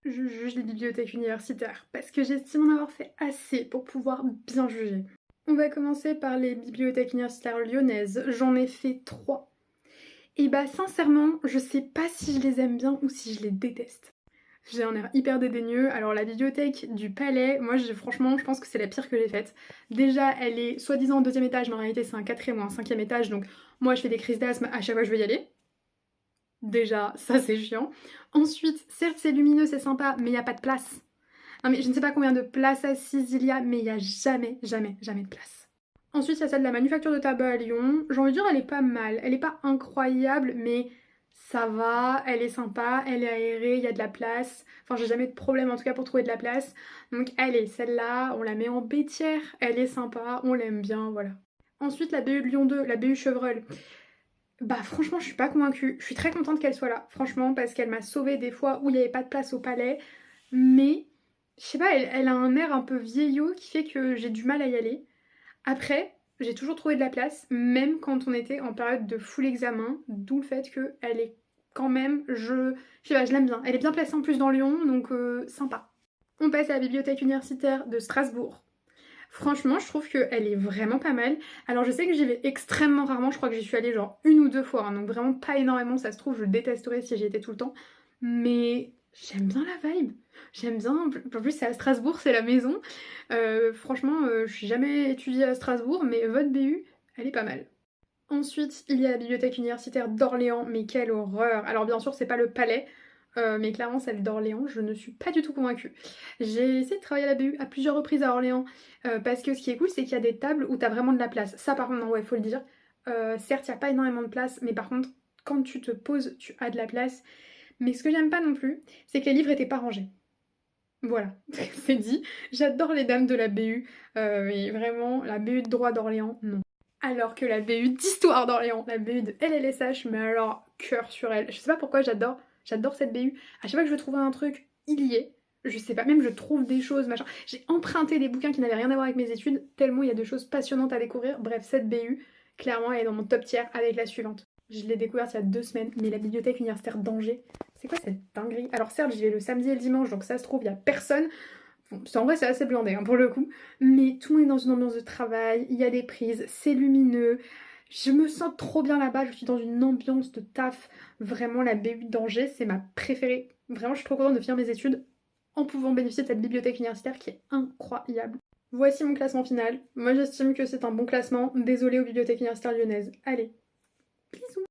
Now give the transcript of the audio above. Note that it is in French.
je juge les bibliothèques universitaires parce que j'estime en avoir fait assez pour pouvoir bien juger. On va commencer par les bibliothèques universitaires lyonnaises. J'en ai fait 3. Et bah sincèrement, je sais pas si je les aime bien ou si je les déteste. J'ai un air hyper dédaigneux. Alors la bibliothèque du Palais, moi franchement je pense que c'est la pire que j'ai faite. Déjà elle est soi-disant au 2e étage, mais en réalité c'est un 4e ou un 5e étage, donc moi je fais des crises d'asthme à chaque fois que je veux y aller. Déjà ça c'est chiant. Ensuite, certes c'est lumineux, c'est sympa, mais il n'y a pas de place. Non mais je ne sais pas combien de places assises il y a, mais il n'y a jamais, jamais, jamais de place. Ensuite, il y a celle de la manufacture de tabac à Lyon. J'ai envie de dire, elle est pas mal. Elle est pas incroyable, mais ça va. Elle est sympa, elle est aérée, il y a de la place. Enfin, j'ai jamais de problème en tout cas pour trouver de la place. Donc, allez, celle-là, on la met en bêtière. Elle est sympa, on l'aime bien, voilà. Ensuite, la BU de Lyon 2, la BU Chevreul. Bah franchement, je suis pas convaincue. Je suis très contente qu'elle soit là, franchement, parce qu'elle m'a sauvée des fois où il n'y avait pas de place au palais. Mais, je sais pas, elle a un air un peu vieillot qui fait que j'ai du mal à y aller. Après, j'ai toujours trouvé de la place, même quand on était en période de full examen, d'où le fait qu'elle est quand même, je sais pas, je l'aime bien. Elle est bien placée en plus dans Lyon, donc sympa. On passe à la bibliothèque universitaire de Strasbourg. Franchement, je trouve qu'elle est vraiment pas mal. Alors je sais que j'y vais extrêmement rarement, je crois que j'y suis allée genre 1 ou 2 fois, hein, donc vraiment pas énormément, ça se trouve je détesterais si j'y étais tout le temps. Mais j'aime bien la vibe, j'aime bien, en plus c'est à Strasbourg, c'est la maison. Franchement, je suis jamais étudiée à Strasbourg, mais votre BU, elle est pas mal. Ensuite, il y a la bibliothèque universitaire d'Orléans, mais quelle horreur! Alors bien sûr, c'est pas le palais, mais clairement celle d'Orléans, je ne suis pas du tout convaincue. J'ai essayé de travailler à la BU à plusieurs reprises à Orléans, parce que ce qui est cool, c'est qu'il y a des tables où t'as vraiment de la place. Ça par contre, non, ouais, faut le dire. Certes, il n'y a pas énormément de place, mais par contre, quand tu te poses, tu as de la place. Mais ce que j'aime pas non plus, c'est que les livres étaient pas rangés. Voilà, c'est dit. J'adore les dames de la BU, mais vraiment, la BU de droit d'Orléans, non. Alors que la BU d'histoire d'Orléans, la BU de LLSH, mais alors, cœur sur elle. Je sais pas pourquoi j'adore cette BU. À chaque fois que je veux trouver un truc, il y est. Je sais pas, même je trouve des choses, machin. J'ai emprunté des bouquins qui n'avaient rien à voir avec mes études, tellement il y a de choses passionnantes à découvrir. Bref, cette BU, clairement, elle est dans mon top tier avec la suivante. Je l'ai découverte il y a 2 semaines, mais la bibliothèque universitaire d'Angers, c'est quoi cette dinguerie? Alors certes, j'y vais le samedi et le dimanche, donc ça se trouve, il y a personne. Bon, en vrai, c'est assez blindé hein, pour le coup. Mais tout le monde est dans une ambiance de travail, il y a des prises, c'est lumineux. Je me sens trop bien là-bas, je suis dans une ambiance de taf. Vraiment, la BU d'Angers, c'est ma préférée. Vraiment, je suis trop contente de finir mes études en pouvant bénéficier de cette bibliothèque universitaire qui est incroyable. Voici mon classement final. Moi, j'estime que c'est un bon classement. Désolée aux bibliothèques universitaires lyonnaises. Allez, bisous!